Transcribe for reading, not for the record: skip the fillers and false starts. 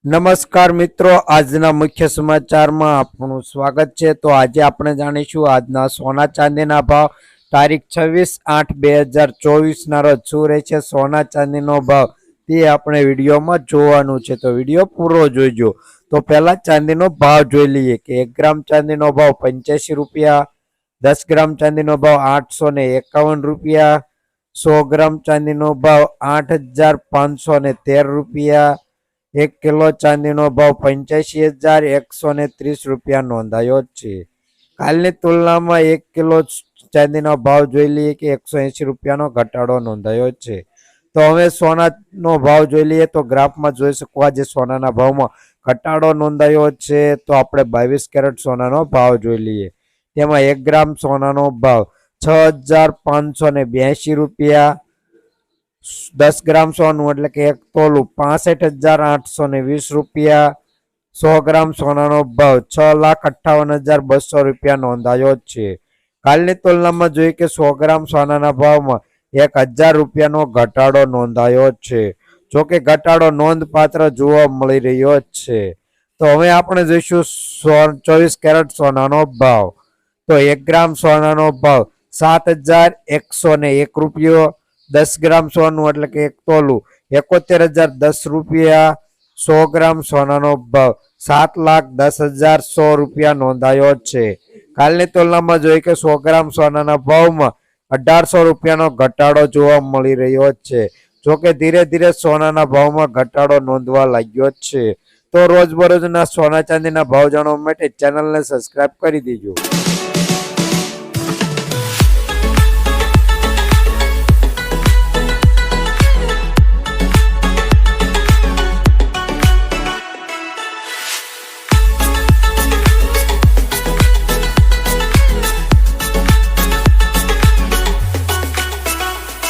નમસ્કાર મિત્રો, આજના મુખ્ય સમાચારમાં આપનું સ્વાગત છે। તો આજે આપણે જાણીશું આજના સોના ચાંદીના ભાવ તારીખ 26/8/2024 ના રોજ શું રહેશે સોના ચાંદીનો ભાવ તે આપણે વિડીયોમાં જોવાનું છે। તો વિડીયો પૂરો જોઈજો। તો પહેલા ચાંદીનો ભાવ જોઈ લઈએ કે 1 ગ્રામ ચાંદીનો ભાવ 85 રૂપિયા, 10 ગ્રામ ચાંદીનો ભાવ 851 રૂપિયા, 100 ગ્રામ ચાંદીનો ભાવ 8513 રૂપિયા, 1 કિલો ચાંદીનો ભાવ 85,130 રૂપિયા નોંધાયો છે। કાલની તુલનામાં 1 કિલો ચાંદીનો ભાવ જોઈ લઈએ કે 180 રૂપિયાનો ઘટાડો નોંધાયો છે। તો હવે સોનાનો ભાવ જોઈ લઈએ તો ગ્રાફમાં જોઈ શકો આજે સોનાના ભાવમાં ઘટાડો નોંધાયો છે। તો આપણે 22 કેરેટ સોનાનો ભાવ જોઈ લઈએ, તેમાં 1 ગ્રામ સોનાનો ભાવ 6,582 રૂપિયા, 10 ગ્રામ સોનું એટલે કે 1 તોલું 65,820 રૂપિયા, 100 ગ્રામ સોનાનો ભાવ 6,58,200 રૂપિયા નોંધાયો છે। કાલની તુલનામાં જોઈએ કે 100 ગ્રામ સોનાના ભાવમાં 1,000 રૂપિયાનો ઘટાડો નોંધાયો છે। જોકે ઘટાડો નોંધપાત્ર જોવા મળી રહ્યો છે। તો હવે આપણે જોઈશું 24 કેરેટ સોનાનો ભાવ। તો 1 ગ્રામ સોનાનો ભાવ 7,101 રૂપિયો, 10 ગ્રામ સોનું એટલે કે 1 તોલું 71,010 રૂપિયા, 100 ગ્રામ સોનાનો ભાવ 7,10,100 રૂપિયા નોંધાયો છે। કાલની તુલનામાં જોઈએ કે 100 ગ્રામ સોનાના ભાવમાં 1,800 રૂપિયાનો ઘટાડો જોવા મળી રહ્યો છે। જોકે ધીરે ધીરે સોનાના ભાવમાં ઘટાડો નોંધવા લાગ્યો છે। તો રોજબરોજના સોના ચાંદીના ભાવ જાણવા માટે ચેનલને સબસ્ક્રાઇબ કરી દેજો।